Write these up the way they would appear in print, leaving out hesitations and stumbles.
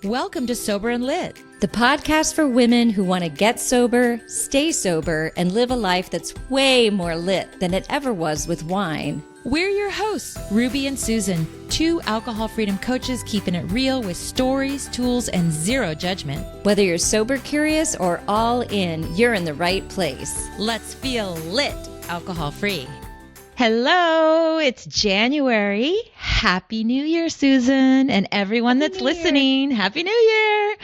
Welcome to Sober and Lit, the podcast for women who want to get sober, stay sober, and live a life that's way more lit than it ever was with wine. We're your hosts, Ruby and Susan, two alcohol freedom coaches keeping it real with stories, tools, and zero judgment. Whether you're sober curious or all in, you're in the right place. Let's feel lit, alcohol free. Hello, it's January. Happy New Year, Susan, and everyone that's listening. Happy New Year.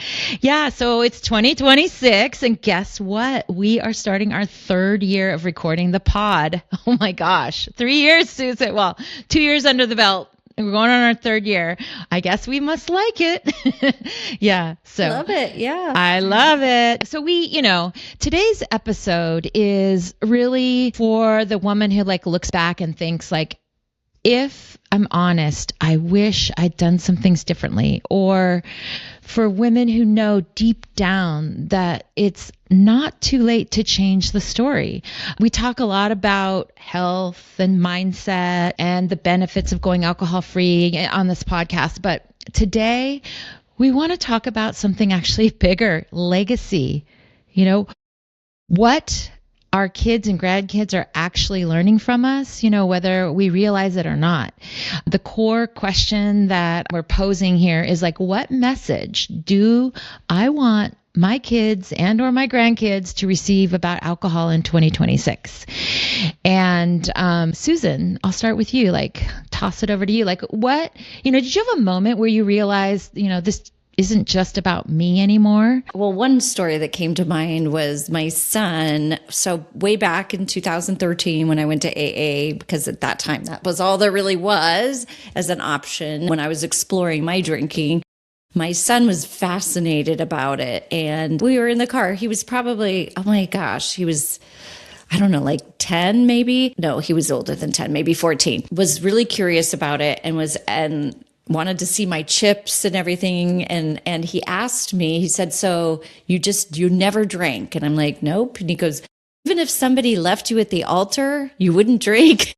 Yeah, so it's 2026, and guess what? We are starting our third year of recording the pod. Oh my gosh, 3 years, Susan. Well, 2 years under the belt. We're going on our third year. I guess we must like it. Yeah. So love it. Yeah. I love it. So today's episode is really for the woman who looks back and thinks if I'm honest, I wish I'd done some things differently. Or for women who know deep down that it's not too late to change the story. We talk a lot about health and mindset and the benefits of going alcohol free on this podcast. But today we want to talk about something actually bigger, legacy. What our kids and grandkids are actually learning from us, whether we realize it or not. The core question that we're posing here is what message do I want my kids and or my grandkids to receive about alcohol in 2026? And Susan, I'll start with you, toss it over to you. What, did you have a moment where you realized, this isn't just about me anymore? Well, one story that came to mind was my son. So way back in 2013 when I went to AA, because at that time that was all there really was as an option when I was exploring my drinking. My son was fascinated about it. And we were in the car. He was probably, oh my gosh, he was, I don't know, 10 maybe? No, he was older than 10, maybe 14. Was really curious about it and wanted to see my chips and everything. And he asked me, he said, so you never drank? And I'm like, nope. And he goes, even if somebody left you at the altar, you wouldn't drink?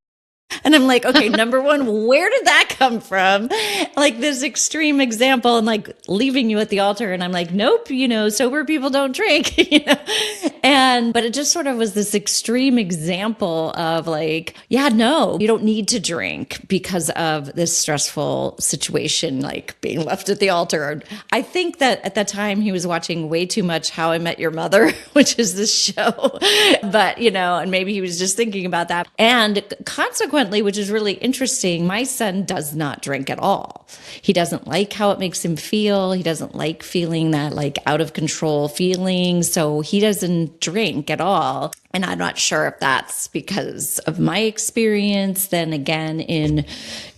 And I'm like, okay, number one, where did that come from? This extreme example and leaving you at the altar. And I'm like, nope, sober people don't drink, but it just sort of was this extreme example of no, you don't need to drink because of this stressful situation, being left at the altar. I think that at that time he was watching way too much How I Met Your Mother, which is this show, but and maybe he was just thinking about that. And consequently, which is really interesting, my son does not drink at all. He doesn't like how it makes him feel. He doesn't like feeling that out of control feeling. So he doesn't drink at all. And I'm not sure if that's because of my experience. Then again, in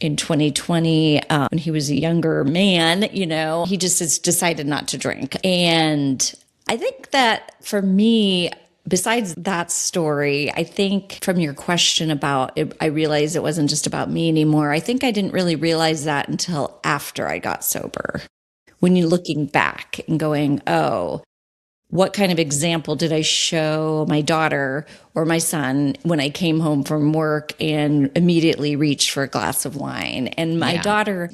2020, when he was a younger man, he just has decided not to drink. And I think that for me, besides that story, I think from your question about it, I realized it wasn't just about me anymore. I think I didn't really realize that until after I got sober. When you're looking back and going, oh, what kind of example did I show my daughter or my son when I came home from work and immediately reached for a glass of wine? And my daughter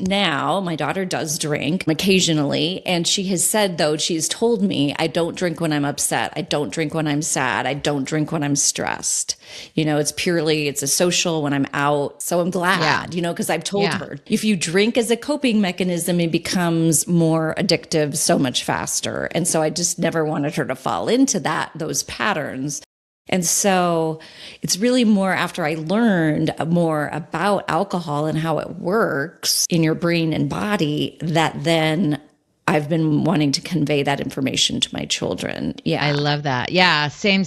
does drink occasionally. And she has said, though, she's told me, I don't drink when I'm upset. I don't drink when I'm sad. I don't drink when I'm stressed. It's a social when I'm out. So I'm glad, because I've told her, if you drink as a coping mechanism, it becomes more addictive so much faster. And so I just never wanted her to fall into those patterns. And so it's really more after I learned more about alcohol and how it works in your brain and body that then I've been wanting to convey that information to my children. Yeah. I love that. Yeah. Same.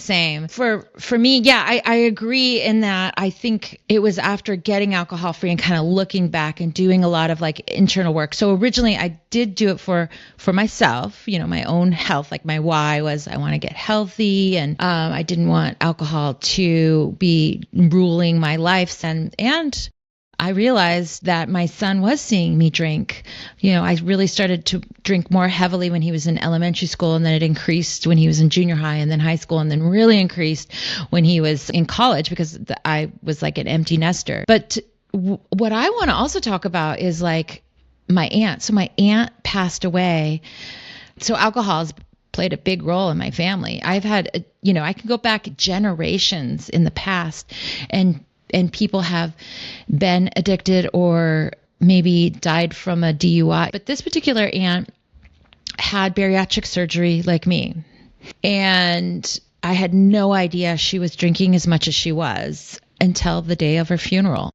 For me, I agree in that. I think it was after getting alcohol free and kind of looking back and doing a lot of internal work. So originally I did do it for myself, my own health. My why was I want to get healthy and I didn't want alcohol to be ruling my life. And I realized that my son was seeing me drink. I really started to drink more heavily when he was in elementary school, and then it increased when he was in junior high and then high school, and then really increased when he was in college because I was an empty nester. But what I want to also talk about is my aunt. So my aunt passed away. So alcohol has played a big role in my family. I've had, I can go back generations in the past, and people have been addicted or maybe died from a DUI. But this particular aunt had bariatric surgery like me. And I had no idea she was drinking as much as she was until the day of her funeral.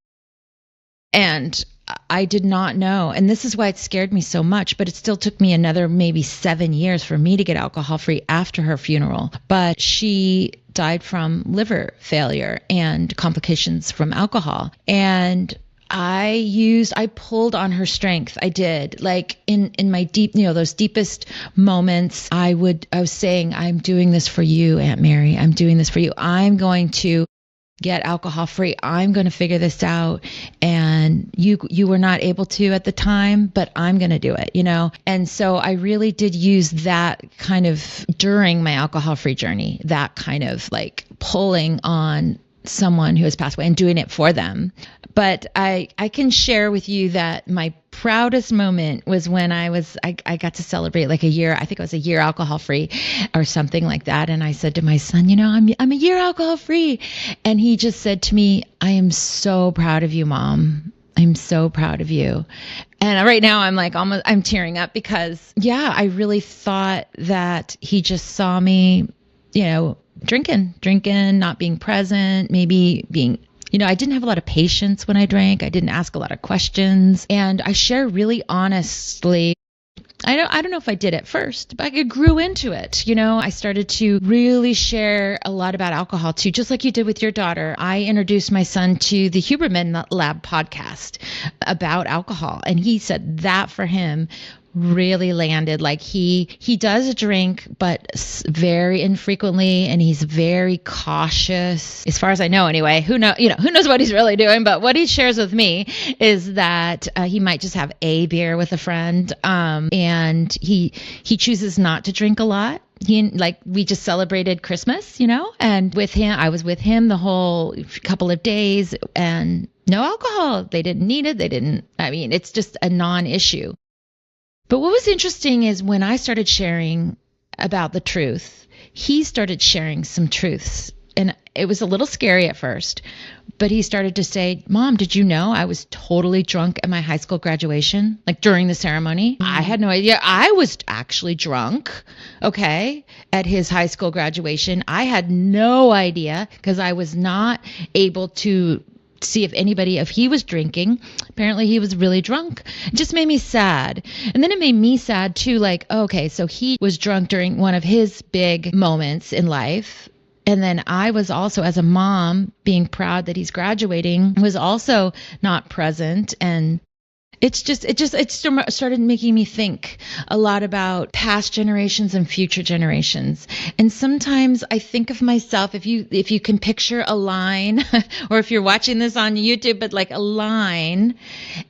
And I did not know. And this is why it scared me so much. But it still took me another maybe 7 years for me to get alcohol free after her funeral. But she died from liver failure and complications from alcohol. And I pulled on her strength. I did. Like in my deep, those deepest moments, I was saying, I'm doing this for you, Aunt Mary. I'm doing this for you. I'm going to get alcohol free. I'm going to figure this out. And you were not able to at the time, but I'm going to do it, And so I really did use that kind of during my alcohol free journey, that kind of like pulling on someone who has passed away and doing it for them. But I can share with you that my proudest moment was when I got to celebrate like a year. I think it was a year alcohol free or something like that. And I said to my son, I'm a year alcohol free. And he just said to me, I am so proud of you, Mom. I'm so proud of you. And right now I'm tearing up because, I really thought that he just saw me, drinking, not being present, maybe being, I didn't have a lot of patience when I drank. I didn't ask a lot of questions. And I share really honestly. I don't know if I did at first, but I grew into it. I started to really share a lot about alcohol too, just like you did with your daughter. I introduced my son to the Huberman Lab podcast about alcohol. And he said that for him really landed. Like he does drink, but very infrequently, and he's very cautious, as far as I know anyway. Who knows what he's really doing, but what he shares with me is that he might just have a beer with a friend, and he chooses not to drink a lot. We just celebrated Christmas, and I was with him the whole couple of days, and no alcohol. They didn't need it. It's just a non-issue. But what was interesting is when I started sharing about the truth, he started sharing some truths. And it was a little scary at first, but he started to say, Mom, did you know I was totally drunk at my high school graduation? Like during the ceremony? I had no idea. I was actually drunk, at his high school graduation. I had no idea because I was not able to see if he was drinking. Apparently he was really drunk. It just made me sad. And then it made me sad too, so he was drunk during one of his big moments in life. And then I was also, as a mom, being proud that he's graduating, was also not present. And it started making me think a lot about past generations and future generations. And sometimes I think of myself, if you can picture a line, or if you're watching this on YouTube, but like a line,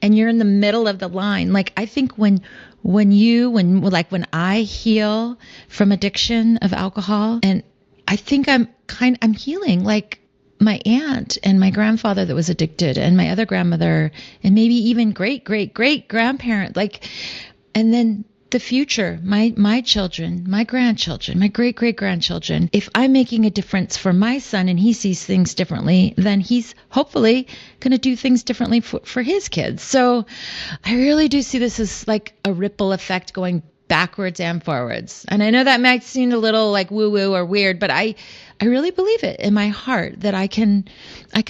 and you're in the middle of the line. Like I think when I heal from addiction of alcohol, and I think I'm healing like my aunt and my grandfather that was addicted, and my other grandmother, and maybe even great grandparent, and then the future, my children, my grandchildren, my great grandchildren. If I'm making a difference for my son and he sees things differently, then he's hopefully going to do things differently for his kids. So I really do see this as like a ripple effect going backwards and forwards. And I know that might seem a little like woo-woo or weird, but I really believe it in my heart that I can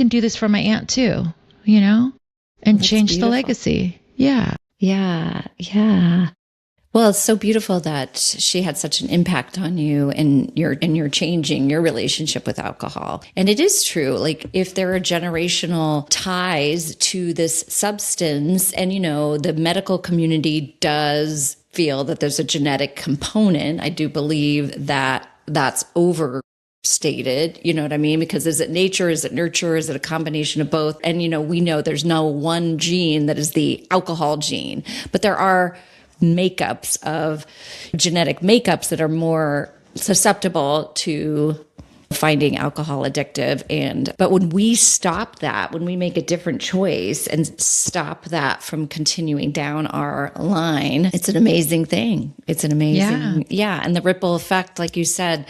do this for my aunt too, and That's change beautiful. the legacy. Yeah. Yeah. Well, it's so beautiful that she had such an impact on you, and you're changing your relationship with alcohol. And it is true. Like if there are generational ties to this substance, and the medical community does feel that there's a genetic component, I do believe that that's overstated. You know what I mean? Because is it nature? Is it nurture? Is it a combination of both? And, we know there's no one gene that is the alcohol gene, but there are genetic makeups that are more susceptible to finding alcohol addictive. But when we stop that, when we make a different choice and stop that from continuing down our line, it's an amazing thing. It's an amazing, yeah. And the ripple effect, like you said,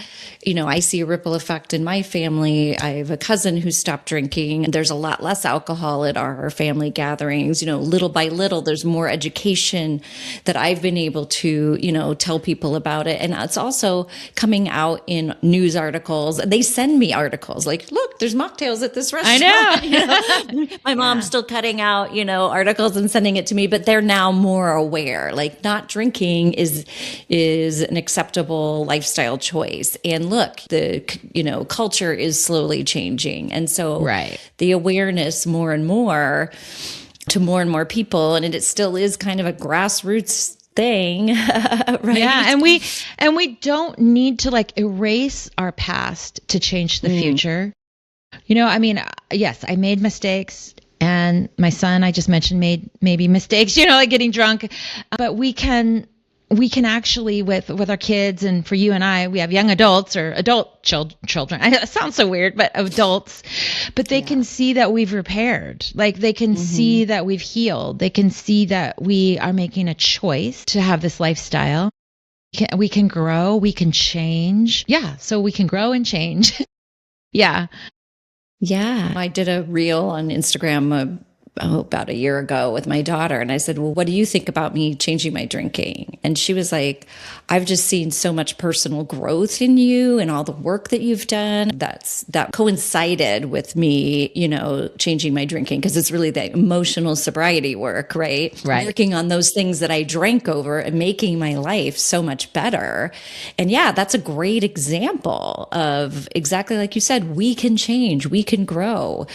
I see a ripple effect in my family. I have a cousin who stopped drinking, and there's a lot less alcohol at our family gatherings. Little by little, there's more education that I've been able to, tell people about it. And it's also coming out in news articles. They send me articles like, look, there's mocktails at this restaurant. I know. My mom's still cutting out, articles and sending it to me, but they're now more aware. Like, not drinking is an acceptable lifestyle choice. And look, the, culture is slowly changing. And so the awareness more and more to more and more people, and it still is kind of a grassroots thing, right? Yeah, and we don't need to erase our past to change the future. Yes, I made mistakes, and my son, I just mentioned, made maybe mistakes, like getting drunk, but we can actually with our kids, and for you and I, we have young adults or adult children. It sounds so weird, but adults, but they can see that we've repaired. Like, they can see that we've healed. They can see that we are making a choice to have this lifestyle. We can grow, we can change. Yeah. So we can grow and change. Yeah. Yeah. I did a reel on Instagram about a year ago with my daughter. And I said, well, what do you think about me changing my drinking? And she was like, I've just seen so much personal growth in you and all the work that you've done. That coincided with me, changing my drinking, because it's really the emotional sobriety work, right? Working on those things that I drank over and making my life so much better. And yeah, that's a great example of exactly like you said, we can change, we can grow.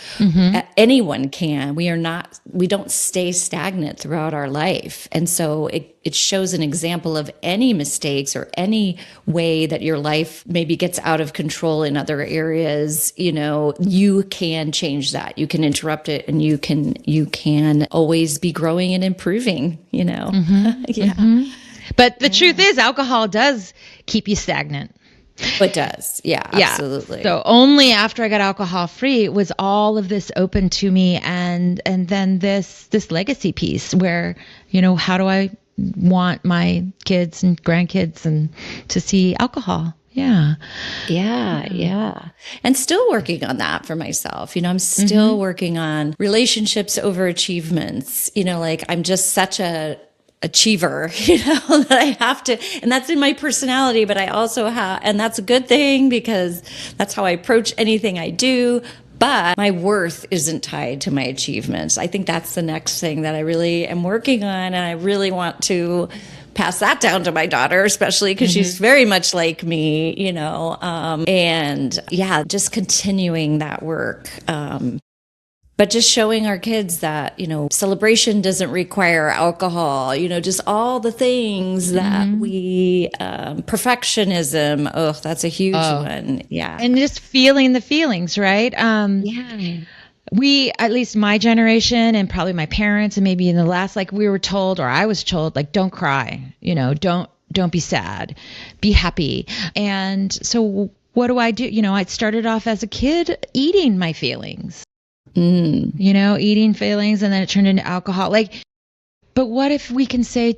Anyone can. We don't stay stagnant throughout our life. And so it shows an example of any mistakes or any way that your life maybe gets out of control in other areas. You can change that. You can interrupt it, and you can always be growing and improving, Yeah. But the truth is, alcohol does keep you stagnant. It does. Yeah, absolutely. So only after I got alcohol free was all of this open to me. And then this legacy piece where, how do I want my kids and grandkids and to see alcohol? Yeah. And still working on that for myself. I'm still working on relationships over achievements. I'm just such a achiever, that I have to, and that's in my personality, but I also have, and that's a good thing because that's how I approach anything I do. But my worth isn't tied to my achievements. I think that's the next thing that I really am working on. And I really want to pass that down to my daughter, especially because she's very much like me, and yeah, just continuing that work. But just showing our kids that, celebration doesn't require alcohol, just all the things that we, perfectionism. Oh, that's a huge one. Yeah. And just feeling the feelings, right? We, at least my generation and probably my parents and maybe in the last, we were told, or I was told, don't cry, don't be sad, be happy. And so what do? I started off as a kid eating my feelings. Eating feelings, and then it turned into alcohol. But what if we can say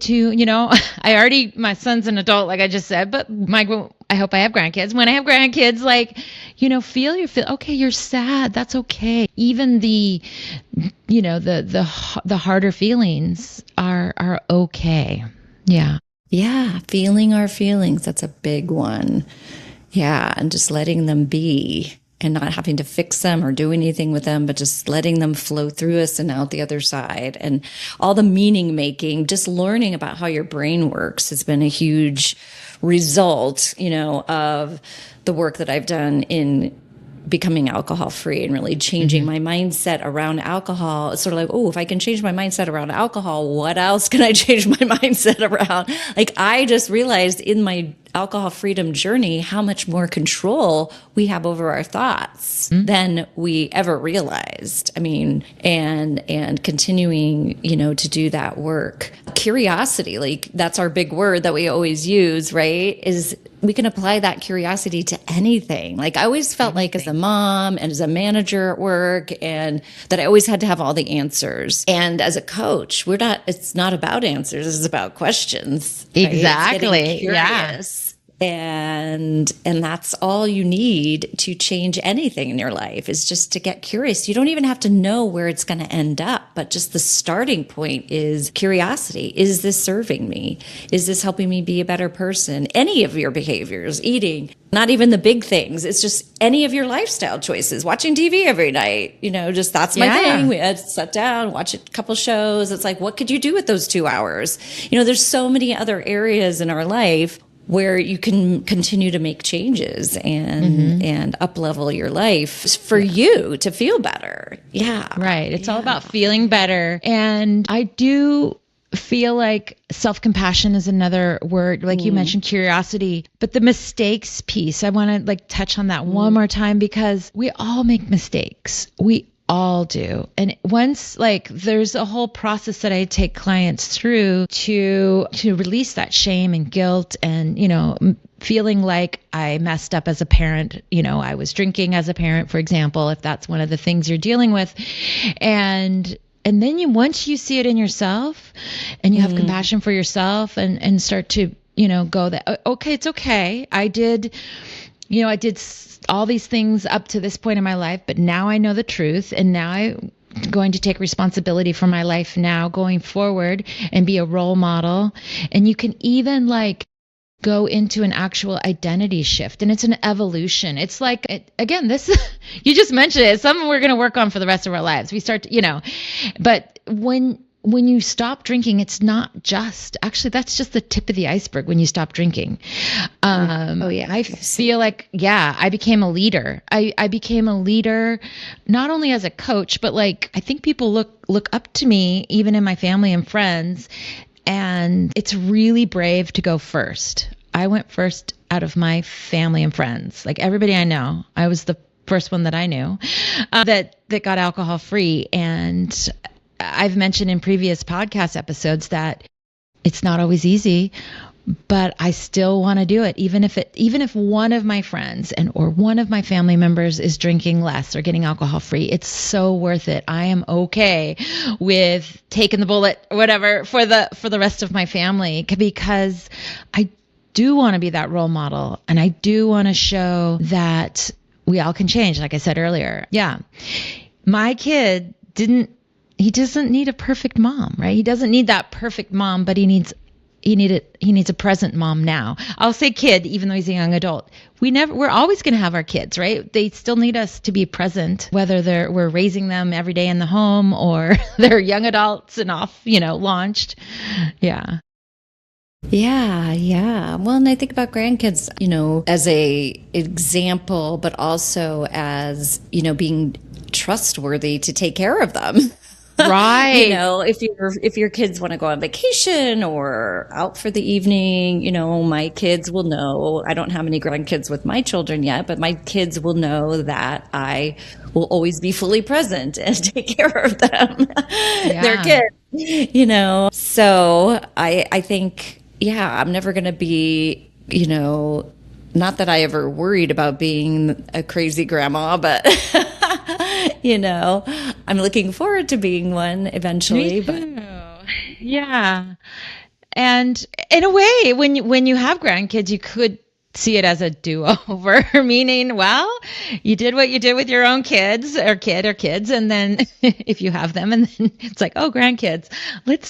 my son's an adult, like I just said, but I hope I have grandkids. When I have grandkids, feel your feel. Okay, you're sad. That's okay. Even the harder feelings are okay. Yeah. Yeah. Feeling our feelings. That's a big one. Yeah. And just letting them be. And not having to fix them or do anything with them, but just letting them flow through us and out the other side. And all the meaning making, just learning about how your brain works has been a huge result, of the work that I've done in becoming alcohol free and really changing my mindset around alcohol. It's sort of if I can change my mindset around alcohol, what else can I change my mindset around? I just realized in my alcohol freedom journey, how much more control we have over our thoughts than we ever realized. I mean, and continuing, to do that work. Curiosity, like that's our big word that we always use, right? Is we can apply that curiosity to anything. Like I always felt like as a mom and as a manager at work, and that I always had to have all the answers. And as a coach, it's not about answers, it's about questions. Right? Exactly. Yeah. And that's all you need to change anything in your life, is just to get curious. You don't even have to know where it's going to end up, but just the starting point is curiosity. Is this serving me? Is this helping me be a better person? Any of your behaviors, eating, not even the big things. It's just any of your lifestyle choices, watching TV every night, just that's my thing. We had to sit down, watch a couple shows. It's like, what could you do with those 2 hours? There's so many other areas in our life where you can continue to make changes and up-level your life for you to feel better. Yeah. Right. It's all about feeling better. And I do feel like self-compassion is another word, like you mentioned, curiosity, but the mistakes piece, I want to touch on that one more time, because we all make mistakes. We all do. And once there's a whole process that I take clients through to release that shame and guilt and, feeling like I messed up as a parent. I was drinking as a parent, for example, if that's one of the things you're dealing with. And then once you see it in yourself and you have compassion for yourself and start to, go that, okay, it's okay. I did all these things up to this point in my life, but now I know the truth, and now I'm going to take responsibility for my life now going forward and be a role model. And you can even go into an actual identity shift, and it's an evolution. It's again, this, you just mentioned it, it's something we're going to work on for the rest of our lives. We start to, but when you stop drinking, it's not just, actually, that's just the tip of the iceberg when you stop drinking. I feel like, I became a leader. I became a leader, not only as a coach, but I think people look up to me, even in my family and friends. And it's really brave to go first. I went first out of my family and friends, everybody I know. I was the first one that I knew that got alcohol free. And I've mentioned in previous podcast episodes that it's not always easy, but I still want to do it. Even if one of my friends or one of my family members is drinking less or getting alcohol free, it's so worth it. I am okay with taking the bullet or whatever for the rest of my family, because I do want to be that role model. And I do want to show that we all can change. Like I said earlier. Yeah. My kid doesn't need a perfect mom, right? He doesn't need that perfect mom, but he needs a present mom now. I'll say kid, even though he's a young adult. We're always going to have our kids, right? They still need us to be present, whether we're raising them every day in the home or they're young adults and off, launched. Yeah. Yeah. Well, and I think about grandkids, as a example, but also as, being trustworthy to take care of them. Right. If your kids want to go on vacation or out for the evening, my kids will know. I don't have any grandkids with my children yet, but my kids will know that I will always be fully present and take care of them. Yeah. They're kids, So I think, I'm never going to be, not that I ever worried about being a crazy grandma, but I'm looking forward to being one eventually. Me too. But yeah. And in a way, when you have grandkids, you could see it as a do-over, meaning, well, you did what you did with your own kids or kids. And then if you have them, and then it's like, oh, grandkids,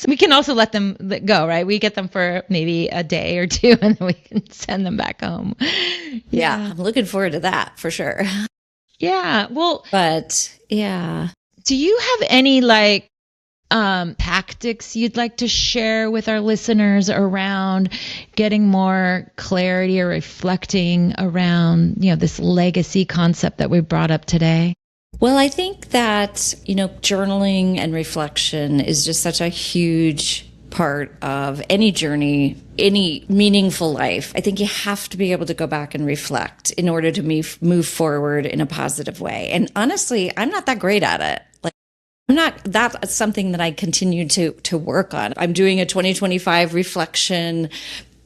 we can also let them go, right? We get them for maybe a day or two, and then we can send them back home. Yeah. I'm looking forward to that for sure. Yeah. Well, but yeah. Do you have any tactics you'd like to share with our listeners around getting more clarity or reflecting around, this legacy concept that we brought up today? Well, I think that, journaling and reflection is just such a huge part of any journey, any meaningful life. I think you have to be able to go back and reflect in order to move forward in a positive way. And honestly, I'm not that great at it. Like, that's something that I continue to work on. I'm doing a 2025 reflection,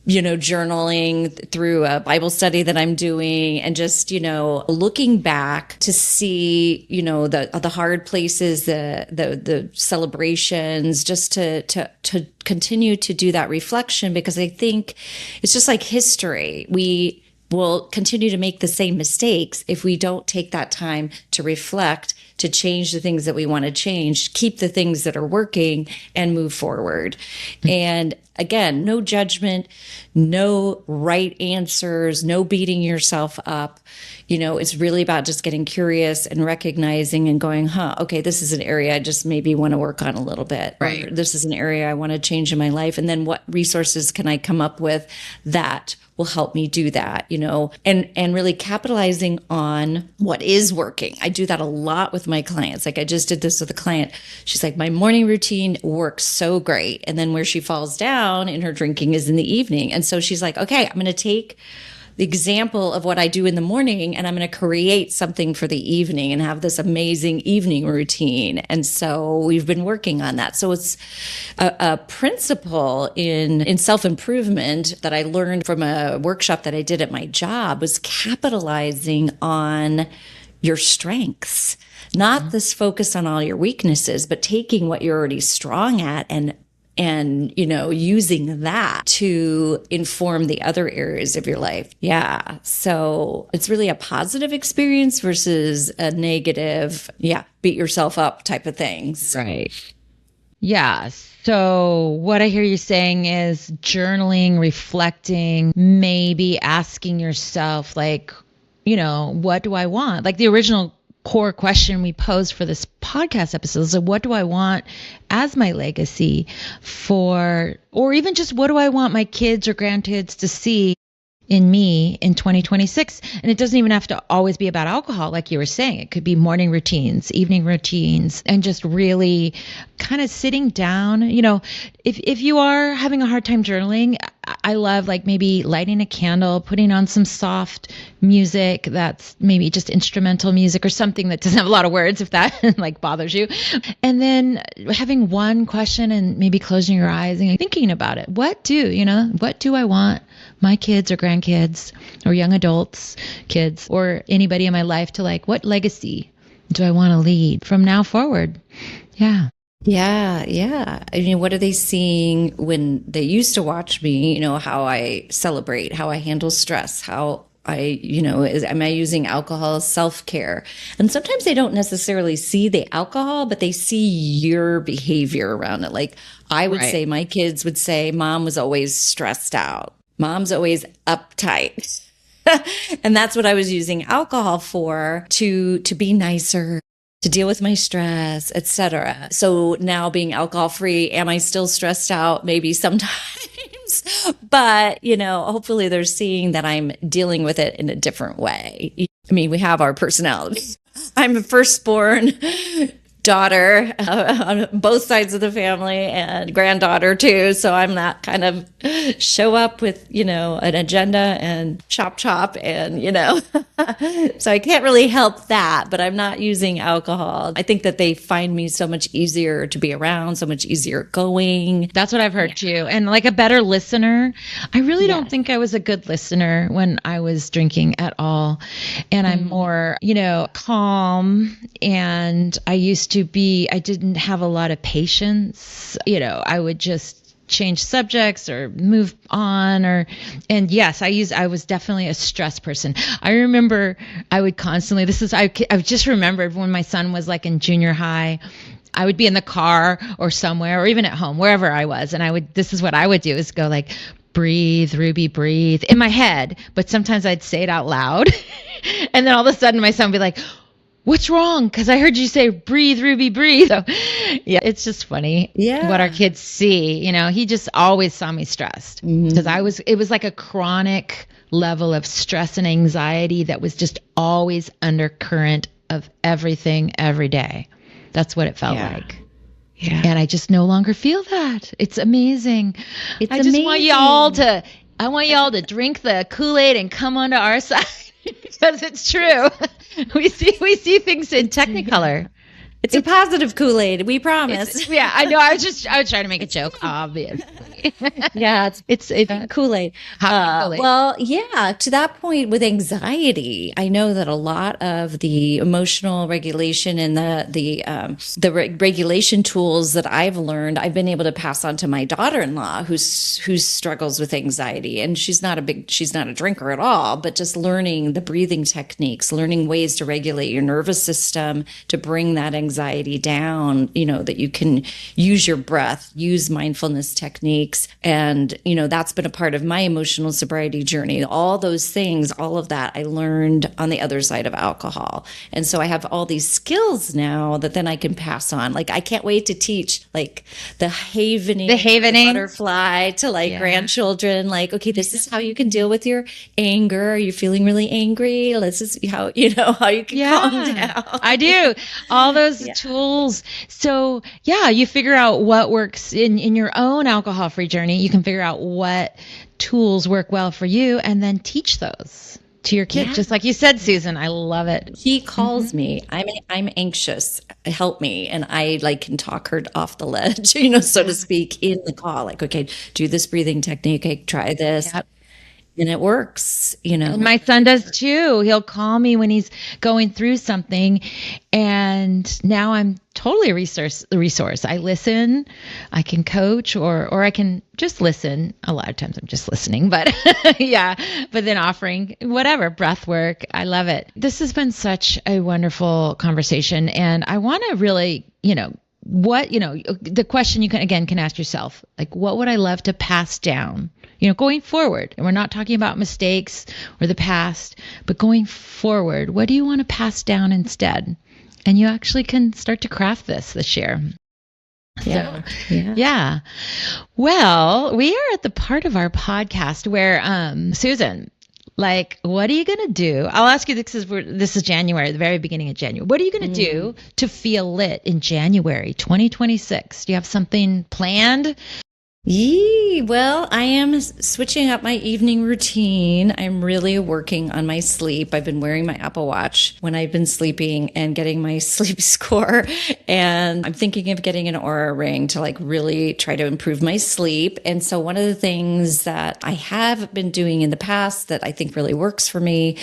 journaling through a Bible study that I'm doing, and just, looking back to see, the hard places, the celebrations, just to continue to do that reflection, because I think it's just like history. We will continue to make the same mistakes if we don't take that time to reflect, to change the things that we want to change, keep the things that are working, and move forward. And again, no judgment, no right answers, no beating yourself up. It's really about just getting curious and recognizing and going, okay, this is an area I just maybe want to work on a little bit. Right. Or this is an area I want to change in my life. And then what resources can I come up with that will help me do that, and really capitalizing on what is working. I do that a lot with my clients. Like, I just did this with a client. She's like, my morning routine works so great. And then where she falls down in her drinking is in the evening. And so she's like, okay, I'm going to take the example of what I do in the morning, and I'm going to create something for the evening and have this amazing evening routine. And so we've been working on that. So it's a principle in self-improvement that I learned from a workshop that I did at my job, was capitalizing on your strengths, not this focus on all your weaknesses, but taking what you're already strong at and using that to inform the other areas of your life. Yeah. So it's really a positive experience versus a negative, beat yourself up type of things. Right. Yeah. So what I hear you saying is journaling, reflecting, maybe asking yourself, like, what do I want? Like the original core question we posed for this podcast episode is, what do I want as my legacy or even just what do I want my kids or grandkids to see in me in 2026? And it doesn't even have to always be about alcohol, like you were saying. It could be morning routines, evening routines, and just really kind of sitting down. If you are having a hard time journaling, I love like maybe lighting a candle, putting on some soft music that's maybe just instrumental music or something that doesn't have a lot of words, if that like bothers you. And then having one question and maybe closing your eyes and thinking about it. What do I want my kids or grandkids or young adults, kids, or anybody in my life to like? What legacy do I want to lead from now forward? Yeah. Yeah. I mean, what are they seeing when they used to watch me, how I celebrate, how I handle stress, how am I using alcohol as self-care? And sometimes they don't necessarily see the alcohol, but they see your behavior around it. Like I would say, my kids would say, Mom was always stressed out. Mom's always uptight. And that's what I was using alcohol for, to be nicer, to deal with my stress, etc. So now being alcohol free, am I still stressed out? Maybe sometimes, but hopefully they're seeing that I'm dealing with it in a different way. I mean, we have our personalities. I'm a firstborn daughter on both sides of the family, and granddaughter too. So I'm not kind of show up with, an agenda and chop, and, so I can't really help that, but I'm not using alcohol. I think that they find me so much easier to be around, so much easier going. That's what I've heard too. And like a better listener. I really don't think I was a good listener when I was drinking at all. And I'm more, calm, and I didn't have a lot of patience. I would just change subjects or move on, and yes, I was definitely a stress person. I remember I would constantly, I just remembered when my son was like in junior high, I would be in the car or somewhere, or even at home, wherever I was. And this is what I would do, is go like, breathe, Ruby, breathe, in my head. But sometimes I'd say it out loud. And then all of a sudden my son would be like, what's wrong? Because I heard you say, breathe, Ruby, breathe. So yeah, it's just funny what our kids see. He just always saw me stressed, because it was like a chronic level of stress and anxiety that was just always undercurrent of everything every day. That's what it felt like. Yeah. And I just no longer feel that. It's amazing. It's I just amazing. I want y'all to drink the Kool-Aid and come onto our side because it's true. We see things in Technicolor. It's a positive Kool-Aid. We promise. Yeah, I know. I was trying to make a joke, obviously. Yeah, it's Kool-Aid. Kool-Aid. Well, yeah, to that point with anxiety, I know that a lot of the emotional regulation and the regulation tools that I've learned, I've been able to pass on to my daughter-in-law who struggles with anxiety. And she's not a drinker at all, but just learning the breathing techniques, learning ways to regulate your nervous system to bring that anxiety down, that you can use your breath, use mindfulness techniques. And, that's been a part of my emotional sobriety journey. All those things, all of that I learned on the other side of alcohol. And so I have all these skills now that then I can pass on. Like, I can't wait to teach like the havening, the butterfly to grandchildren. Like, okay, this is how you can deal with your anger. Are you feeling really angry? This is how you can calm down. I do. All those tools. So you figure out what works in your own alcohol-free journey. You can figure out what tools work well for you and then teach those to your kids. Just like you said, Susan, I love it. She calls me. I'm anxious. Help me. And I can talk her off the ledge, so to speak, in the call. Like, okay, do this breathing technique. Okay, try this. Yep. And it works, And my son does too. He'll call me when he's going through something. And now I'm totally a resource. I listen, I can coach or I can just listen. A lot of times I'm just listening, but but then offering whatever, breath work. I love it. This has been such a wonderful conversation. And I want to really, the question you can ask yourself, like, what would I love to pass down? Going forward, and we're not talking about mistakes or the past, but going forward, what do you want to pass down instead? And you actually can start to craft this year. Yeah. Well, we are at the part of our podcast where, Susan, what are you going to do? I'll ask you this is January, the very beginning of January. What are you going to do to feel lit in January 2026? Do you have something planned? Well, I am switching up my evening routine. I'm really working on my sleep. I've been wearing my Apple Watch when I've been sleeping and getting my sleep score. And I'm thinking of getting an Oura ring to really try to improve my sleep. And so one of the things that I have been doing in the past that I think really works for me,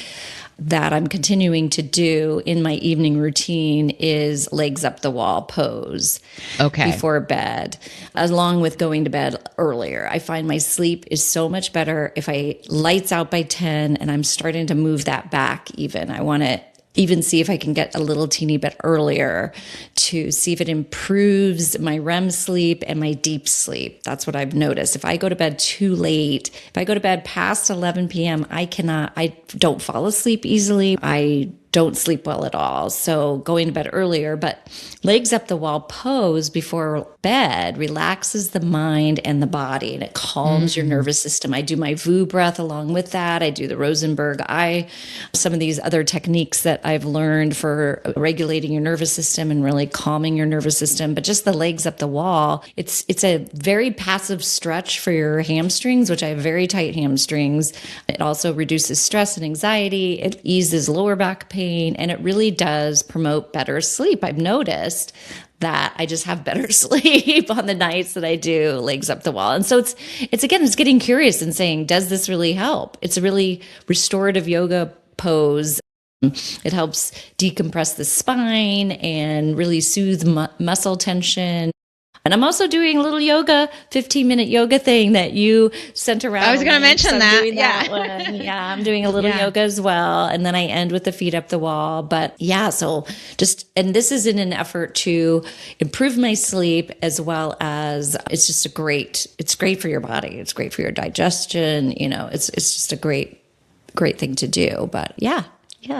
that I'm continuing to do in my evening routine, is legs up the wall pose before bed, along with going to bed earlier. I find my sleep is so much better if I lights out by 10 and I'm starting to move that back even. I want to even see if I can get a little teeny bit earlier to see if it improves my REM sleep and my deep sleep. That's what I've noticed. If I go to bed too late, if I go to bed past 11 p.m., I don't fall asleep easily. I don't sleep well at all. So going to bed earlier, but legs up the wall pose before bed relaxes the mind and the body, and it calms your nervous system. I do my VU breath along with that. I do the Rosenberg some of these other techniques that I've learned for regulating your nervous system and really calming your nervous system. But just the legs up the wall, it's a very passive stretch for your hamstrings, which I have very tight hamstrings. It also reduces stress and anxiety. It eases lower back pain. And it really does promote better sleep. I've noticed that I just have better sleep on the nights that I do legs up the wall. And so it's getting curious and saying, does this really help? It's a really restorative yoga pose. It helps decompress the spine and really soothe muscle tension. And I'm also doing a little 15-minute yoga thing that you sent around. I was going to mention that. I'm doing a little yoga as well. And then I end with the feet up the wall. But so and this is in an effort to improve my sleep, as well as it's great for your body. It's great for your digestion. It's just a great thing to do. But yeah.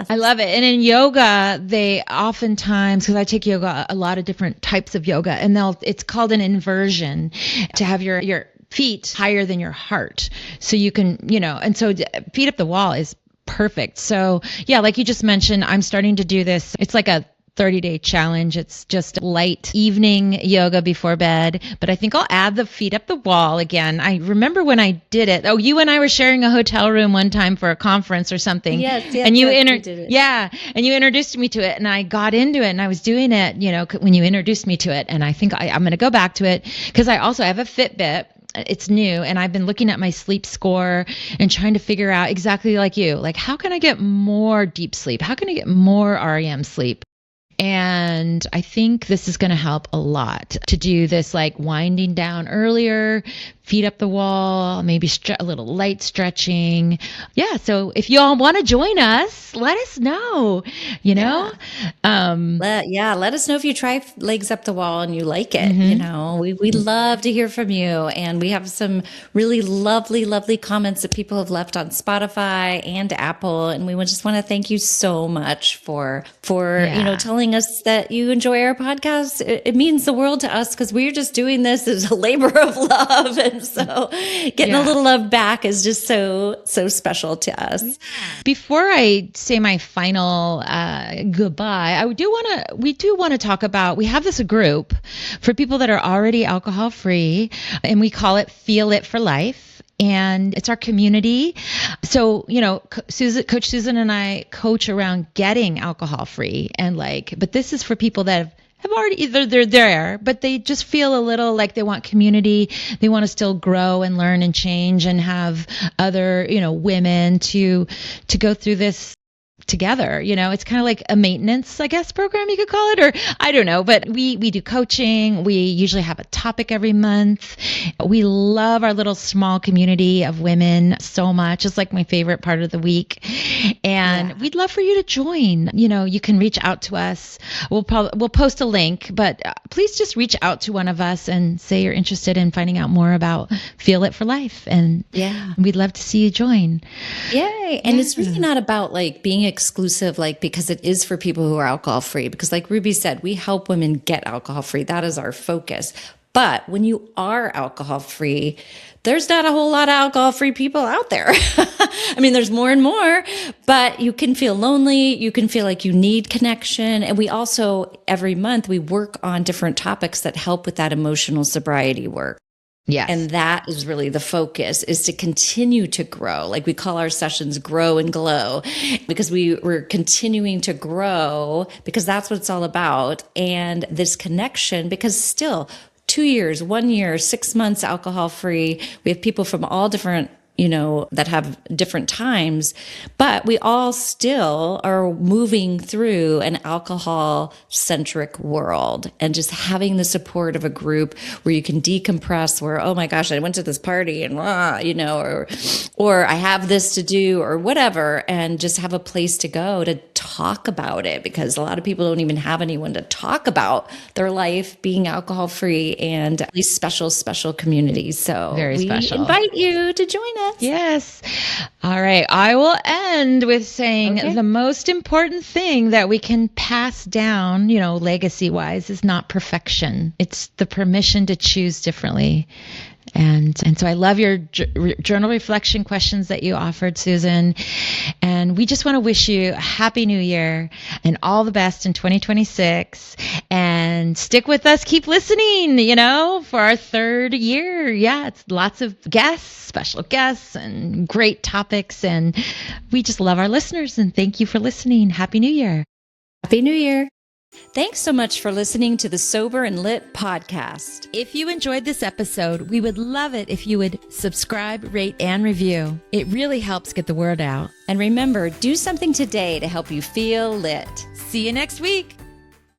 I love it. And in yoga, they oftentimes, because I take yoga, a lot of different types of yoga, and it's called an inversion, to have your feet higher than your heart. So you can, and so feet up the wall is perfect. So like you just mentioned, I'm starting to do this. It's like a 30-day challenge. It's just light evening yoga before bed. But I think I'll add the feet up the wall again. I remember when I did it. Oh, you and I were sharing a hotel room one time for a conference or something. Yes, and you we did it. Yeah, and you introduced me to it, and I got into it, and I was doing it, when you introduced me to it. And I think I'm going to go back to it because I have a Fitbit. It's new, and I've been looking at my sleep score and trying to figure out exactly like you, like how can I get more deep sleep? How can I get more REM sleep? And I think this is going to help a lot to do this, like winding down earlier, feet up the wall, maybe a little light stretching. Yeah. So if you all want to join us, let us know, Let us know if you try legs up the wall and you like it. We love to hear from you. And we have some really lovely, lovely comments that people have left on Spotify and Apple. And we just want to thank you so much for telling us that you enjoy our podcast. It means the world to us because we're just doing this as a labor of love. And so getting a little love back is just so special to us. Before I say my final goodbye, we do want to talk about, we have this group for people that are already alcohol free, and we call it Feel It for Life. And it's our community. So, Coach Susan and I coach around getting alcohol free, but this is for people that have already, either they're there, but they just feel a little like they want community. They want to still grow and learn and change and have other, women to go through this together. It's kind of like a maintenance, I guess, program you could call it, or I don't know, but we do coaching. We usually have a topic every month. We love our little small community of women so much. It's like my favorite part of the week. And we'd love for you to join. You can reach out to us. We'll post a link, but please just reach out to one of us and say you're interested in finding out more about Feel It for Life. And we'd love to see you join. Yay. And it's really not about like being exclusive, because it is for people who are alcohol free, because like Ruby said, we help women get alcohol free. That is our focus. But when you are alcohol free, there's not a whole lot of alcohol free people out there. I mean, there's more and more, but you can feel lonely. You can feel like you need connection. And we also, every month, we work on different topics that help with that emotional sobriety work. Yes. And that is really the focus, is to continue to grow. Like we call our sessions Grow and Glow, because we're continuing to grow, because that's what it's all about. And this connection, because still 2 years, 1 year, 6 months alcohol free. We have people from all different that have different times, but we all still are moving through an alcohol-centric world, and just having the support of a group where you can decompress, where, oh my gosh, I went to this party and, or I have this to do or whatever, and just have a place to go to talk about it, because a lot of people don't even have anyone to talk about their life being alcohol-free, and these special communities. So very special. We invite you to join us. Yes. All right. I will end with saying the most important thing that we can pass down, legacy wise, is not perfection. It's the permission to choose differently. And so I love your journal reflection questions that you offered, Susan. And we just want to wish you a happy new year and all the best in 2026. And stick with us. Keep listening, for our third year. Yeah, it's lots of guests, special guests, and great topics. And we just love our listeners. And thank you for listening. Happy New Year. Happy New Year. Thanks so much for listening to the Sober and Lit podcast. If you enjoyed this episode, we would love it if you would subscribe, rate, and review. It really helps get the word out. And remember, do something today to help you feel lit. See you next week.